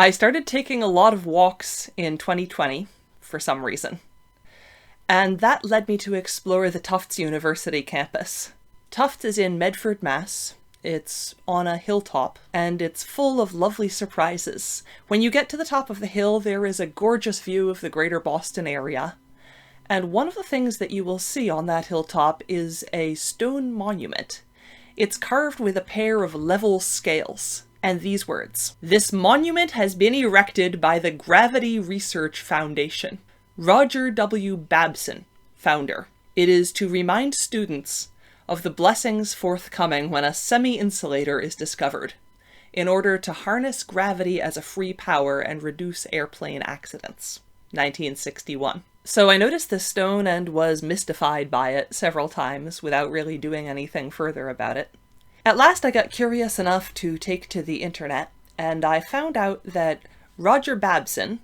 I started taking a lot of walks in 2020 for some reason, and that led me to explore the Tufts University campus. Tufts is in Medford, Mass. It's on a hilltop, and it's full of lovely surprises. When you get to the top of the hill, there is a gorgeous view of the greater Boston area. And one of the things that you will see on that hilltop is a stone monument. It's carved with a pair of level scales, and these words: "This monument has been erected by the Gravity Research Foundation. Roger W. Babson, founder. It is to remind students of the blessings forthcoming when a semi-insulator is discovered, in order to harness gravity as a free power and reduce airplane accidents." 1961. So I noticed this stone and was mystified by it several times without really doing anything further about it. At last I got curious enough to take to the internet, and I found out that Roger Babson,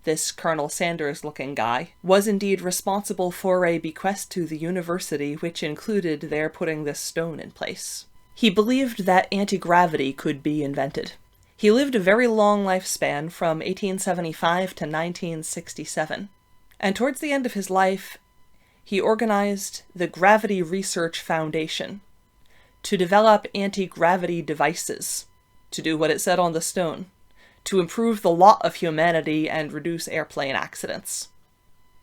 this Colonel Sanders-looking guy, was indeed responsible for a bequest to the university which included their putting this stone in place. He believed that anti-gravity could be invented. He lived a very long lifespan from 1875 to 1967, and towards the end of his life, he organized the Gravity Research Foundation to develop anti-gravity devices, to do what it said on the stone, to improve the lot of humanity and reduce airplane accidents.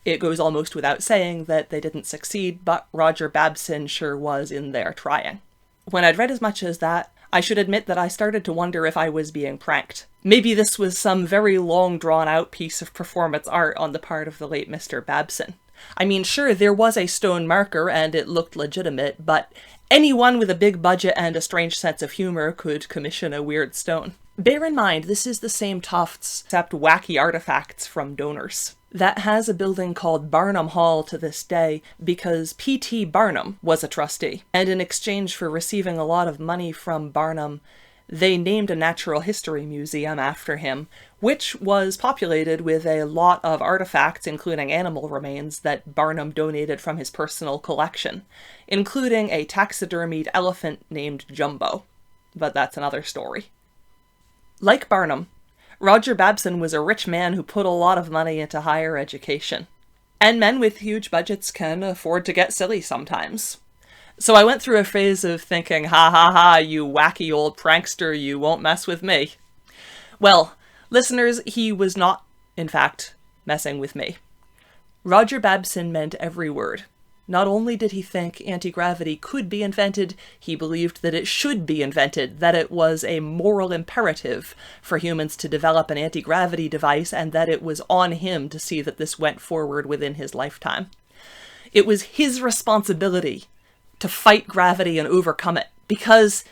It goes almost without saying that they didn't succeed, but Roger Babson sure was in there trying. When I'd read as much as that, I should admit that I started to wonder if I was being pranked. Maybe this was some very long drawn-out piece of performance art on the part of the late Mr. Babson. I mean, sure, there was a stone marker and it looked legitimate, but anyone with a big budget and a strange sense of humor could commission a weird stone. Bear in mind, this is the same Tufts, except wacky artifacts from donors. That has a building called Barnum Hall to this day because P.T. Barnum was a trustee, and in exchange for receiving a lot of money from Barnum, they named a natural history museum after him, which was populated with a lot of artifacts, including animal remains, that Barnum donated from his personal collection, including a taxidermied elephant named Jumbo. But that's another story. Like Barnum, Roger Babson was a rich man who put a lot of money into higher education. And men with huge budgets can afford to get silly sometimes. So I went through a phase of thinking, ha ha ha, you wacky old prankster, you won't mess with me. Well, listeners, he was not, in fact, messing with me. Roger Babson meant every word. Not only did he think anti-gravity could be invented, he believed that it should be invented, that it was a moral imperative for humans to develop an anti-gravity device, and that it was on him to see that this went forward within his lifetime. It was his responsibility to fight gravity and overcome it, because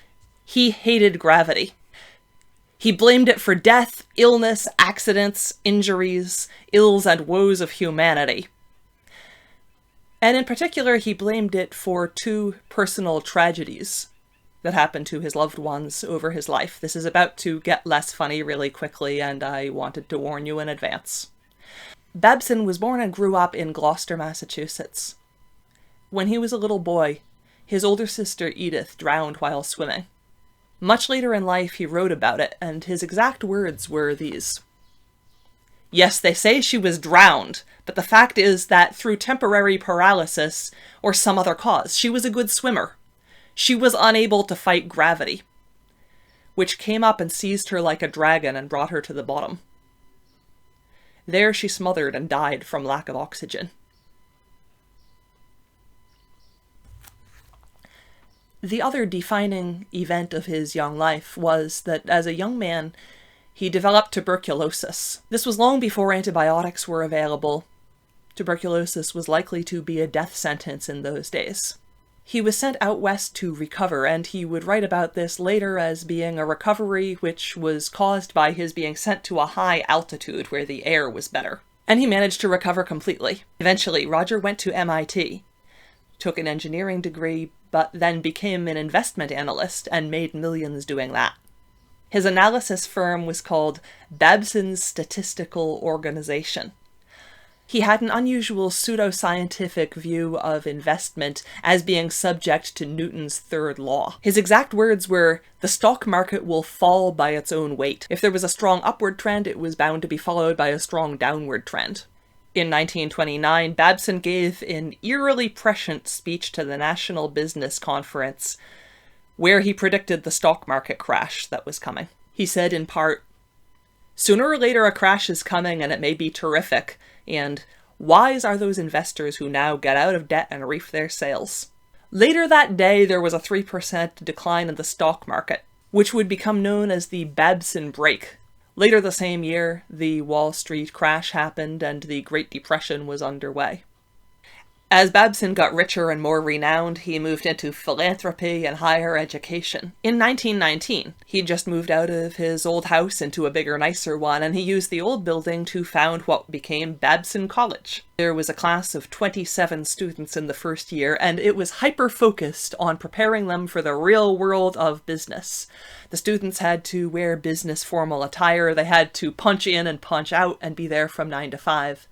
he hated gravity. He blamed it for death, illness, accidents, injuries, ills and woes of humanity. And in particular, he blamed it for two personal tragedies that happened to his loved ones over his life. This is about to get less funny really quickly, and I wanted to warn you in advance. Babson was born and grew up in Gloucester, Massachusetts. When he was a little boy, his older sister Edith drowned while swimming. Much later in life, he wrote about it, and his exact words were these: "Yes, they say she was drowned, but the fact is that through temporary paralysis or some other cause, she was a good swimmer. She was unable to fight gravity, which came up and seized her like a dragon and brought her to the bottom. There she smothered and died from lack of oxygen." The other defining event of his young life was that as a young man, he developed tuberculosis. This was long before antibiotics were available. Tuberculosis was likely to be a death sentence in those days. He was sent out west to recover, and he would write about this later as being a recovery which was caused by his being sent to a high altitude where the air was better. And he managed to recover completely. Eventually, Roger went to MIT, took an engineering degree, but then became an investment analyst and made millions doing that. His analysis firm was called Babson's Statistical Organization. He had an unusual pseudoscientific view of investment as being subject to Newton's third law. His exact words were, "The stock market will fall by its own weight. If there was a strong upward trend, it was bound to be followed by a strong downward trend." In 1929, Babson gave an eerily prescient speech to the National Business Conference, where he predicted the stock market crash that was coming. He said in part, "Sooner or later a crash is coming and it may be terrific, and wise are those investors who now get out of debt and reef their sails." Later that day, there was a 3% decline in the stock market, which would become known as the Babson break. Later the same year, the Wall Street crash happened and the Great Depression was underway. As Babson got richer and more renowned, he moved into philanthropy and higher education. In 1919, he'd just moved out of his old house into a bigger, nicer one, and he used the old building to found what became Babson College. There was a class of 27 students in the first year, and it was hyper-focused on preparing them for the real world of business. The students had to wear business formal attire, they had to punch in and punch out and be there from 9 to 5.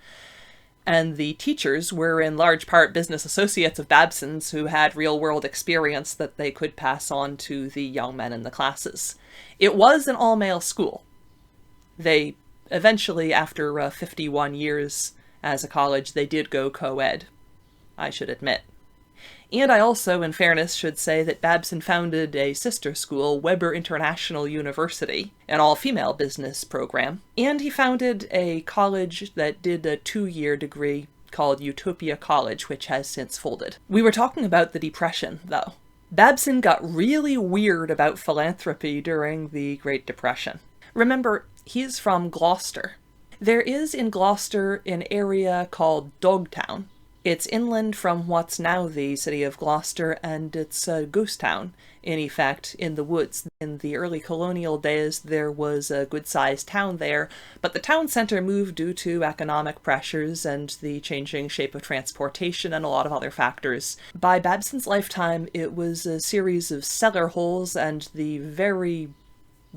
And the teachers were in large part business associates of Babson's who had real-world experience that they could pass on to the young men in the classes. It was an all-male school. They eventually, after 51 years as a college, they did go co-ed, I should admit. And I also, in fairness, should say that Babson founded a sister school, Weber International University, an all-female business program. And he founded a college that did a 2-year degree called Utopia College, which has since folded. We were talking about the Depression, though. Babson got really weird about philanthropy during the Great Depression. Remember, he's from Gloucester. There is in Gloucester an area called Dogtown. It's inland from what's now the city of Gloucester, and it's a ghost town, in effect, in the woods. In the early colonial days, there was a good-sized town there, but the town centre moved due to economic pressures and the changing shape of transportation and a lot of other factors. By Babson's lifetime, it was a series of cellar holes and the very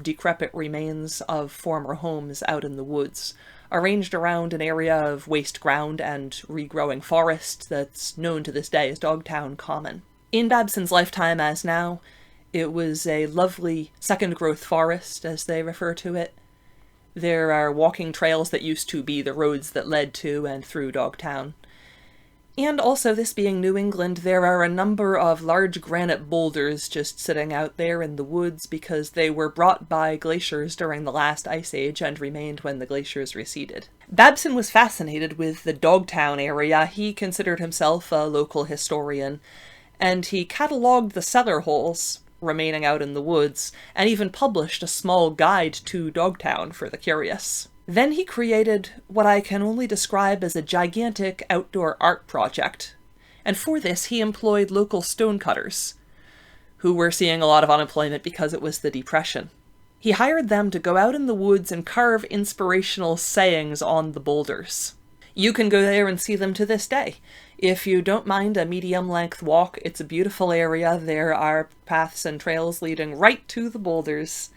decrepit remains of former homes out in the woods, arranged around an area of waste ground and regrowing forest that's known to this day as Dogtown Common. In Babson's lifetime, as now, it was a lovely second-growth forest, as they refer to it. There are walking trails that used to be the roads that led to and through Dogtown. And also, this being New England, there are a number of large granite boulders just sitting out there in the woods because they were brought by glaciers during the last ice age and remained when the glaciers receded. Babson was fascinated with the Dogtown area. He considered himself a local historian, and he catalogued the cellar holes remaining out in the woods, and even published a small guide to Dogtown for the curious. Then he created what I can only describe as a gigantic outdoor art project, and for this he employed local stonecutters, who were seeing a lot of unemployment because it was the Depression. He hired them to go out in the woods and carve inspirational sayings on the boulders. You can go there and see them to this day. If you don't mind a medium-length walk, it's a beautiful area. There are paths and trails leading right to the boulders,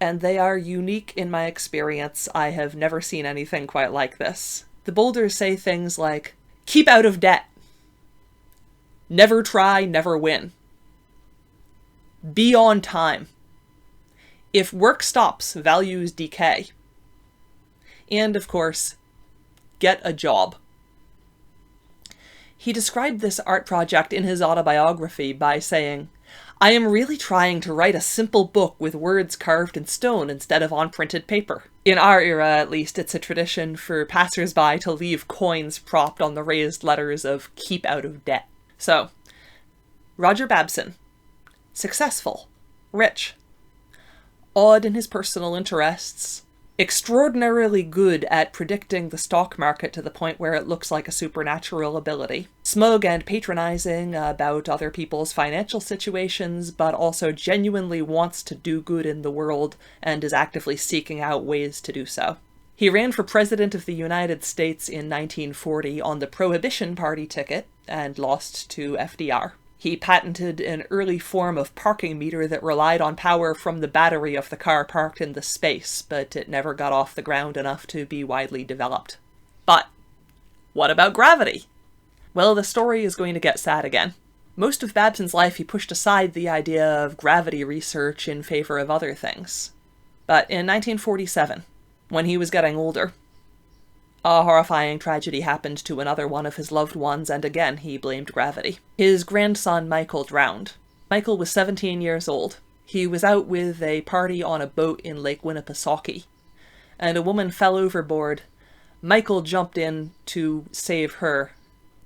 and they are unique in my experience. I have never seen anything quite like this. The boulders say things like, "Keep out of debt," "Never try, never win," "Be on time," "If work stops, values decay," and, of course, "Get a job." He described this art project in his autobiography by saying, "I am really trying to write a simple book with words carved in stone instead of on printed paper." In our era, at least, it's a tradition for passers-by to leave coins propped on the raised letters of "Keep out of debt." So, Roger Babson, successful, rich, odd in his personal interests, extraordinarily good at predicting the stock market to the point where it looks like a supernatural ability, smug and patronizing about other people's financial situations, but also genuinely wants to do good in the world and is actively seeking out ways to do so. He ran for President of the United States in 1940 on the Prohibition Party ticket and lost to FDR. He patented an early form of parking meter that relied on power from the battery of the car parked in the space, but it never got off the ground enough to be widely developed. But What about gravity? Well, the story is going to get sad again. Most of Babson's life he pushed aside the idea of gravity research in favor of other things. But in 1947, when he was getting older, a horrifying tragedy happened to another one of his loved ones, and again he blamed gravity. His grandson Michael drowned. Michael was 17 years old. He was out with a party on a boat in Lake Winnipesaukee, and a woman fell overboard. Michael jumped in to save her.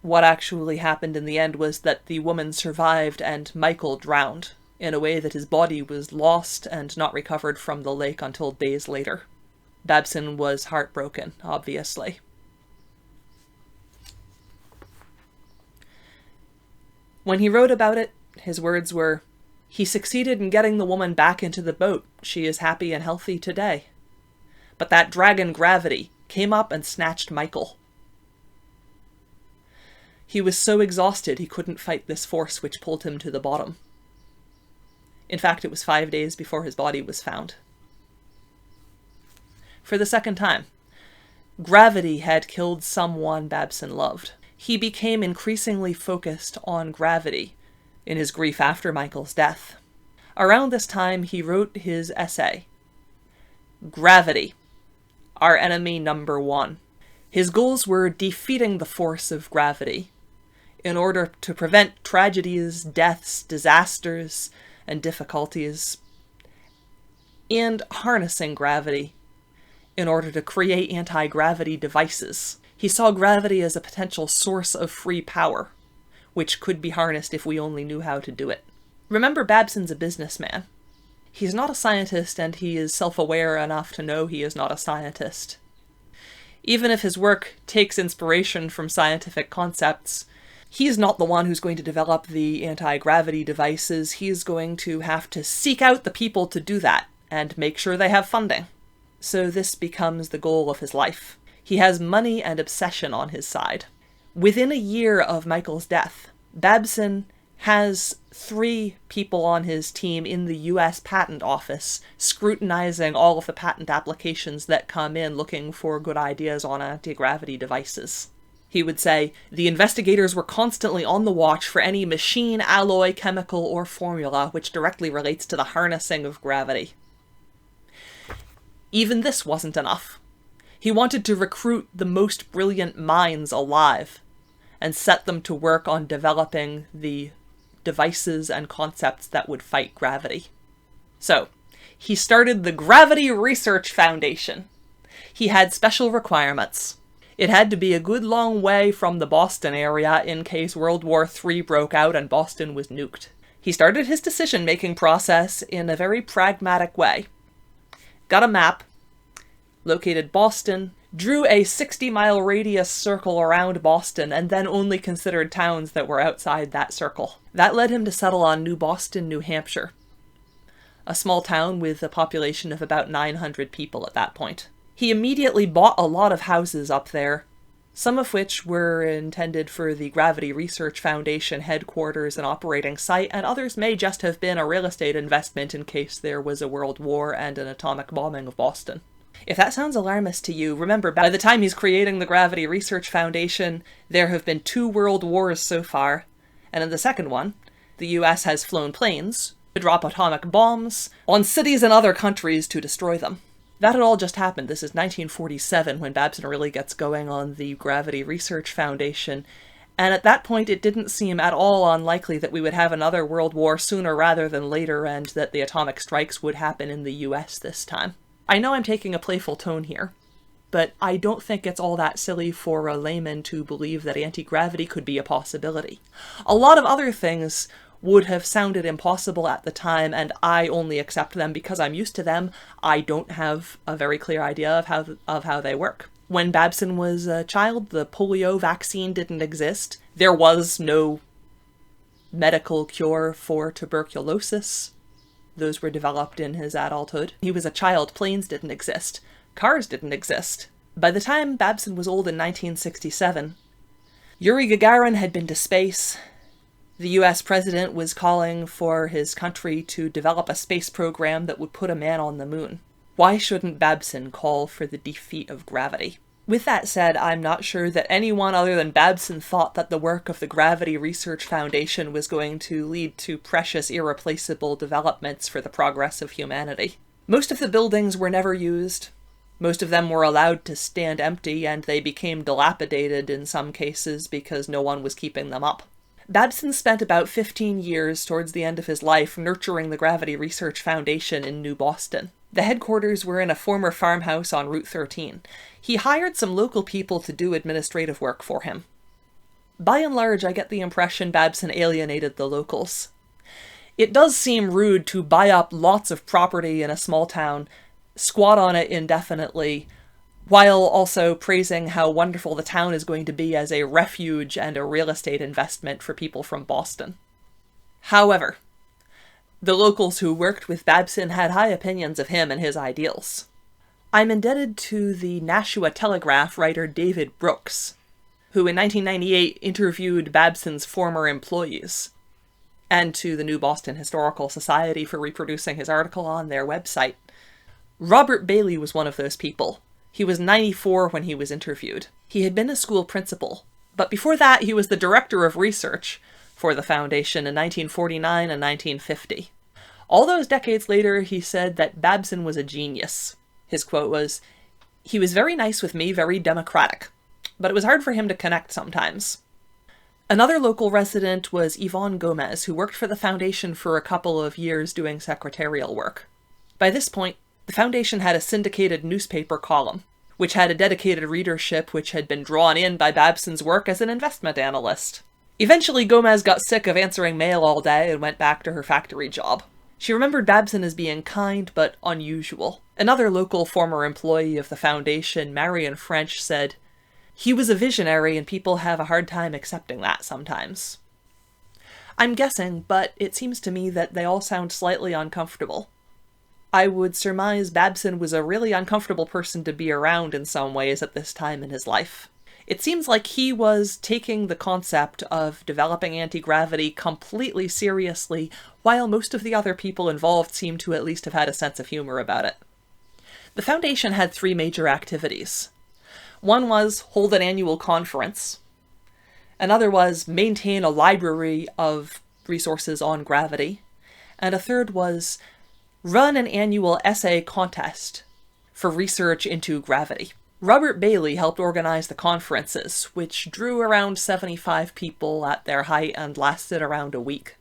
What actually happened in the end was that the woman survived and Michael drowned, in a way that his body was lost and not recovered from the lake until days later. Babson was heartbroken, obviously. When he wrote about it, his words were, "He succeeded in getting the woman back into the boat. She is happy and healthy today. But that dragon gravity came up and snatched Michael. He was so exhausted he couldn't fight this force which pulled him to the bottom. In fact, it was 5 days before his body was found." For the second time, gravity had killed someone Babson loved. He became increasingly focused on gravity in his grief after Michael's death. Around this time, he wrote his essay, Gravity, Our Enemy Number One. His goals were defeating the force of gravity in order to prevent tragedies, deaths, disasters, and difficulties, and harnessing gravity in order to create anti-gravity devices. He saw gravity as a potential source of free power, which could be harnessed if we only knew how to do it. Remember, Babson's a businessman. He's not a scientist, and he is self-aware enough to know he is not a scientist. Even if his work takes inspiration from scientific concepts, he's not the one who's going to develop the anti-gravity devices. He's going to have to seek out the people to do that, and make sure they have funding. So this becomes the goal of his life. He has money and obsession on his side. Within a year of Michael's death, Babson has 3 people on his team in the US Patent Office scrutinizing all of the patent applications that come in looking for good ideas on anti-gravity devices. He would say, "The investigators were constantly on the watch for any machine, alloy, chemical, or formula which directly relates to the harnessing of gravity." Even this wasn't enough. He wanted to recruit the most brilliant minds alive and set them to work on developing the devices and concepts that would fight gravity. So, he started the Gravity Research Foundation. He had special requirements. It had to be a good long way from the Boston area in case World War III broke out and Boston was nuked. He started his decision-making process in a very pragmatic way. Got a map, located Boston, drew a 60-mile radius circle around Boston, and then only considered towns that were outside that circle. That led him to settle on New Boston, New Hampshire, a small town with a population of about 900 people at that point. He immediately bought a lot of houses up there, some of which were intended for the Gravity Research Foundation headquarters and operating site, and others may just have been a real estate investment in case there was a world war and an atomic bombing of Boston. If that sounds alarmist to you, remember, by the time he's creating the Gravity Research Foundation, there have been 2 world wars so far, and in the second one, the US has flown planes to drop atomic bombs on cities and other countries to destroy them. That had all just happened. This is 1947 when Babson really gets going on the Gravity Research Foundation, and at that point it didn't seem at all unlikely that we would have another world war sooner rather than later, and that the atomic strikes would happen in the US this time. I know I'm taking a playful tone here, but I don't think it's all that silly for a layman to believe that anti-gravity could be a possibility. A lot of other things would have sounded impossible at the time, and I only accept them because I'm used to them. I don't have a very clear idea of how they work. When Babson was a child, the polio vaccine didn't exist. There was no medical cure for tuberculosis. Those were developed in his adulthood. He was a child. Planes didn't exist. Cars didn't exist. By the time Babson was old in 1967, Yuri Gagarin had been to space. The US president was calling for his country to develop a space program that would put a man on the moon. Why shouldn't Babson call for the defeat of gravity? With that said, I'm not sure that anyone other than Babson thought that the work of the Gravity Research Foundation was going to lead to precious, irreplaceable developments for the progress of humanity. Most of the buildings were never used. Most of them were allowed to stand empty, and they became dilapidated in some cases because no one was keeping them up. Babson spent about 15 years towards the end of his life nurturing the Gravity Research Foundation in New Boston. The headquarters were in a former farmhouse on Route 13. He hired some local people to do administrative work for him. By and large, I get the impression Babson alienated the locals. It does seem rude to buy up lots of property in a small town, squat on it indefinitely, while also praising how wonderful the town is going to be as a refuge and a real estate investment for people from Boston. However, the locals who worked with Babson had high opinions of him and his ideals. I'm indebted to the Nashua Telegraph writer David Brooks, who in 1998 interviewed Babson's former employees, and to the New Boston Historical Society for reproducing his article on their website. Robert Bailey was one of those people. He was 94 when he was interviewed. He had been a school principal, but before that he was the director of research for the foundation in 1949 and 1950. All those decades later, he said that Babson was a genius. His quote was, "He was very nice with me, very democratic, but it was hard for him to connect sometimes." Another local resident was Yvonne Gomez, who worked for the foundation for a couple of years doing secretarial work. By this point, the foundation had a syndicated newspaper column, which had a dedicated readership which had been drawn in by Babson's work as an investment analyst. Eventually, Gomez got sick of answering mail all day and went back to her factory job. She remembered Babson as being kind but unusual. Another local former employee of the foundation, Marion French, said, "He was a visionary and people have a hard time accepting that sometimes." I'm guessing, but it seems to me that they all sound slightly uncomfortable. I would surmise Babson was a really uncomfortable person to be around in some ways at this time in his life. It seems like he was taking the concept of developing anti-gravity completely seriously, while most of the other people involved seem to at least have had a sense of humor about it. The foundation had 3 major activities. One was hold an annual conference. Another was maintain a library of resources on gravity. And a third was run an annual essay contest for research into gravity. Robert Bailey helped organize the conferences, which drew around 75 people at their height and lasted around a week.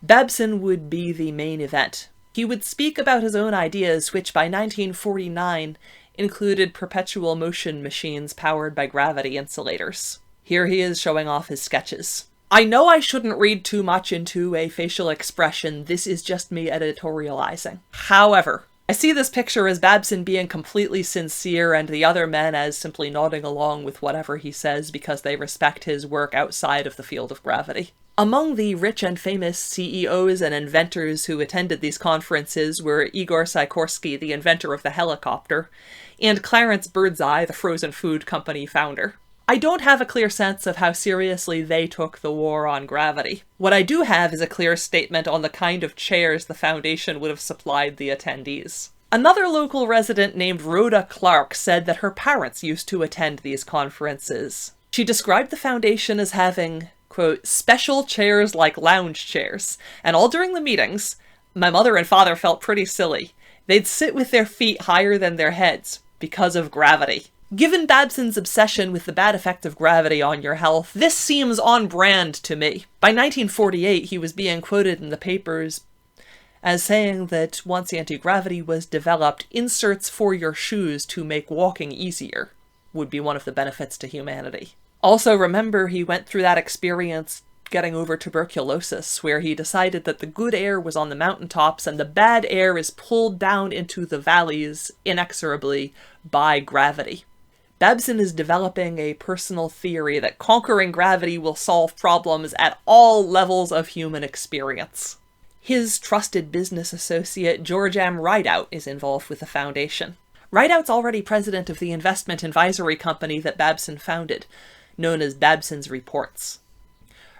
Babson would be the main event. He would speak about his own ideas, which by 1949 included perpetual motion machines powered by gravity insulators. Here he is showing off his sketches. I know I shouldn't read too much into a facial expression, this is just me editorializing. However, I see this picture as Babson being completely sincere and the other men as simply nodding along with whatever he says because they respect his work outside of the field of gravity. Among the rich and famous CEOs and inventors who attended these conferences were Igor Sikorsky, the inventor of the helicopter, and Clarence Birdseye, the frozen food company founder. I don't have a clear sense of how seriously they took the war on gravity. What I do have is a clear statement on the kind of chairs the foundation would have supplied the attendees. Another local resident named Rhoda Clark said that her parents used to attend these conferences. She described the foundation as having, quote, special chairs like lounge chairs, and all during the meetings, my mother and father felt pretty silly. They'd sit with their feet higher than their heads, because of gravity. Given Babson's obsession with the bad effect of gravity on your health, this seems on brand to me. By 1948, he was being quoted in the papers as saying that once anti-gravity was developed, inserts for your shoes to make walking easier would be one of the benefits to humanity. Also, remember, he went through that experience getting over tuberculosis, where he decided that the good air was on the mountaintops and the bad air is pulled down into the valleys inexorably by gravity. Babson is developing a personal theory that conquering gravity will solve problems at all levels of human experience. His trusted business associate, George M. Rideout, is involved with the foundation. Rideout's already president of the investment advisory company that Babson founded, known as Babson's Reports.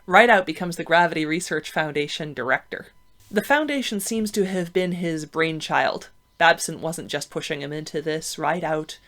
Rideout becomes the Gravity Research Foundation director. The foundation seems to have been his brainchild. Babson wasn't just pushing him into this. Rideout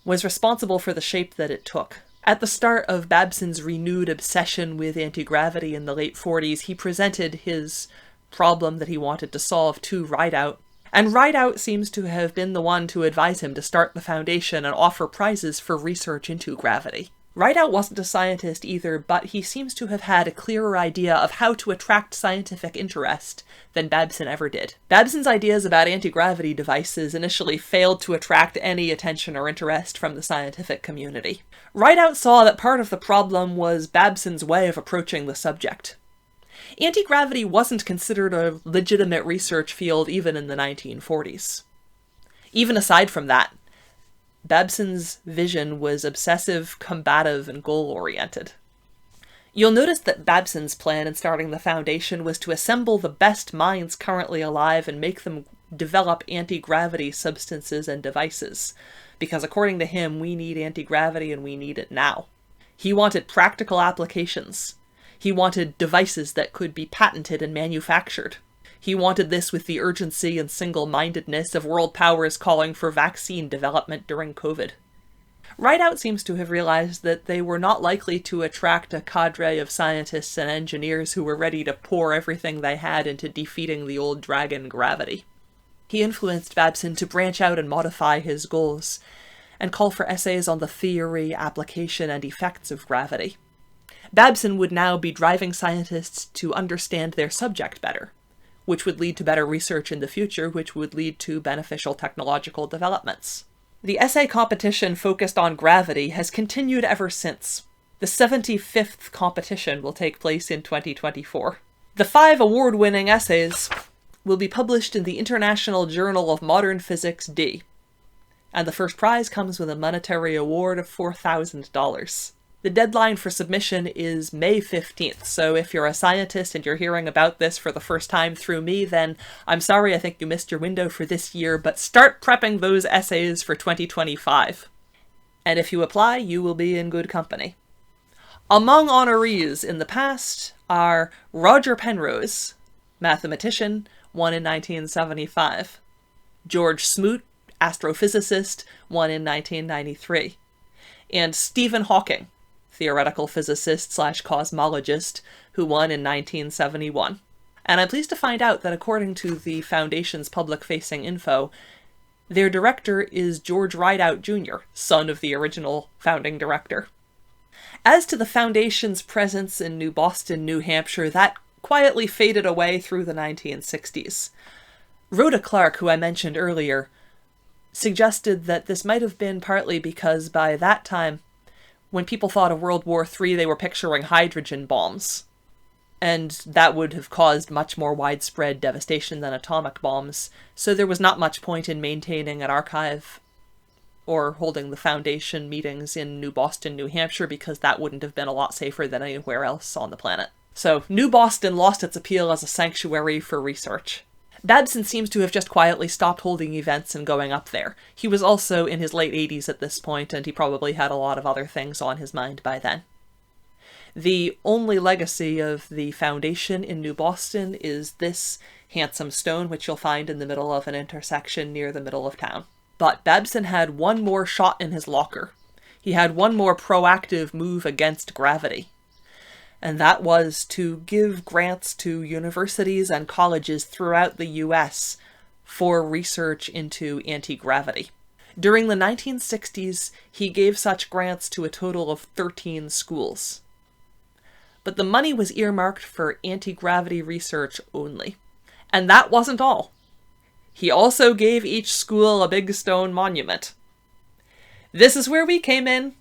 was responsible for the shape that it took. At the start of Babson's renewed obsession with anti-gravity in the late 40s, he presented his problem that he wanted to solve to Rideout, and Rideout seems to have been the one to advise him to start the foundation and offer prizes for research into gravity. Rideout wasn't a scientist either, but he seems to have had a clearer idea of how to attract scientific interest than Babson ever did. Babson's ideas about anti-gravity devices initially failed to attract any attention or interest from the scientific community. Rideout saw that part of the problem was Babson's way of approaching the subject. Anti-gravity wasn't considered a legitimate research field even in the 1940s. Even aside from that, Babson's vision was obsessive, combative, and goal-oriented. You'll notice that Babson's plan in starting the Foundation was to assemble the best minds currently alive and make them develop anti-gravity substances and devices, because according to him, we need anti-gravity and we need it now. He wanted practical applications. He wanted devices that could be patented and manufactured. He wanted this with the urgency and single-mindedness of world powers calling for vaccine development during COVID. Rideout seems to have realized that they were not likely to attract a cadre of scientists and engineers who were ready to pour everything they had into defeating the old dragon gravity. He influenced Babson to branch out and modify his goals, and call for essays on the theory, application, and effects of gravity. Babson would now be driving scientists to understand their subject better, which would lead to better research in the future, which would lead to beneficial technological developments. The essay competition focused on gravity has continued ever since. The 75th competition will take place in 2024. The 5 award-winning essays will be published in the International Journal of Modern Physics D, and the first prize comes with a monetary award of $4,000. The deadline for submission is May 15th, so if you're a scientist and you're hearing about this for the first time through me, then I'm sorry, I think you missed your window for this year, but start prepping those essays for 2025. And if you apply, you will be in good company. Among honorees in the past are Roger Penrose, mathematician, won in 1975. George Smoot, astrophysicist, won in 1993. And Stephen Hawking, theoretical physicist/cosmologist, who won in 1971. And I'm pleased to find out that according to the Foundation's public-facing info, their director is George Rideout Jr., son of the original founding director. As to the Foundation's presence in New Boston, New Hampshire, that quietly faded away through the 1960s. Rhoda Clark, who I mentioned earlier, suggested that this might have been partly because by that time, when people thought of World War III, they were picturing hydrogen bombs, and that would have caused much more widespread devastation than atomic bombs, so there was not much point in maintaining an archive or holding the Foundation meetings in New Boston, New Hampshire, because that wouldn't have been a lot safer than anywhere else on the planet. So New Boston lost its appeal as a sanctuary for research. Babson seems to have just quietly stopped holding events and going up there. He was also in his late 80s at this point, and he probably had a lot of other things on his mind by then. The only legacy of the Foundation in New Boston is this handsome stone, which you'll find in the middle of an intersection near the middle of town. But Babson had one more shot in his locker. He had one more proactive move against gravity. And that was to give grants to universities and colleges throughout the US for research into anti-gravity. During the 1960s, he gave such grants to a total of 13 schools. But the money was earmarked for anti-gravity research only. And that wasn't all. He also gave each school a big stone monument. This is where we came in.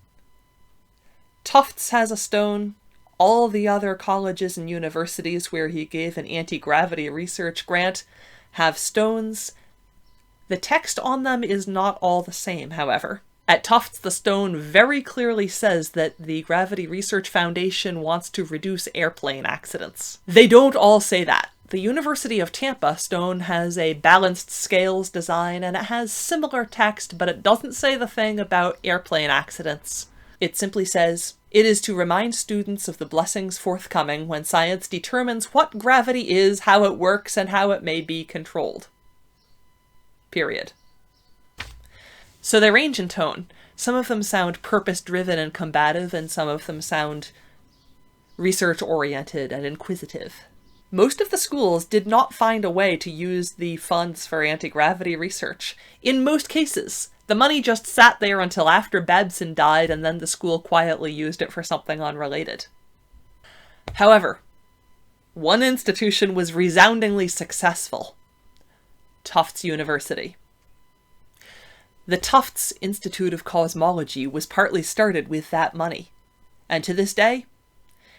Tufts has a stone. All the other colleges and universities where he gave an anti-gravity research grant have stones. The text on them is not all the same, however. At Tufts, the stone very clearly says that the Gravity Research Foundation wants to reduce airplane accidents. They don't all say that. The University of Tampa stone has a balanced scales design, and it has similar text, but it doesn't say the thing about airplane accidents. It simply says, "It is to remind students of the blessings forthcoming when science determines what gravity is, how it works, and how it may be controlled." Period. So they range in tone. Some of them sound purpose-driven and combative, and some of them sound research-oriented and inquisitive. Most of the schools did not find a way to use the funds for anti-gravity research. In most cases, the money just sat there until after Babson died, and then the school quietly used it for something unrelated. However, one institution was resoundingly successful: Tufts University. The Tufts Institute of Cosmology was partly started with that money, and to this day,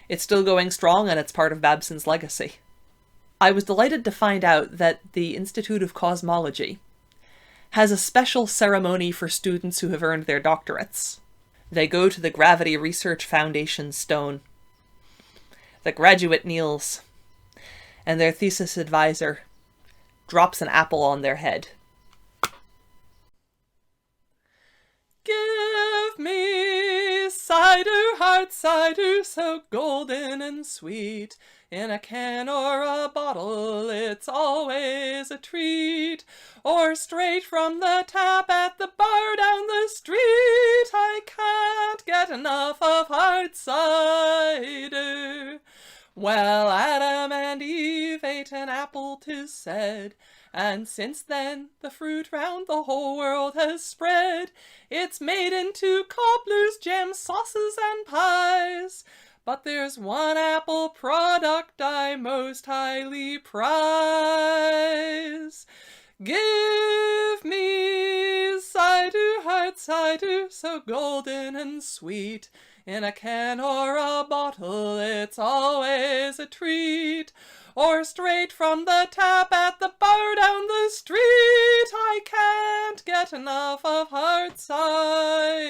it's still going strong and it's part of Babson's legacy. I was delighted to find out that the Institute of Cosmology has a special ceremony for students who have earned their doctorates. They go to the Gravity Research Foundation stone. The graduate kneels, and their thesis advisor drops an apple on their head. Give me cider, hard cider, so golden and sweet. In a can or a bottle, it's always a treat. Or straight from the tap at the bar down the street. I can't get enough of hard cider. Well, Adam and Eve ate an apple, 'tis said, and since then the fruit round the whole world has spread. It's made into cobblers, jam, sauces, and pies. But there's one apple product I most highly prize. Give me cider, hard cider, so golden and sweet. In a can or a bottle, it's always a treat. Or straight from the tap at the bar down the street. I can't get enough of hard cider.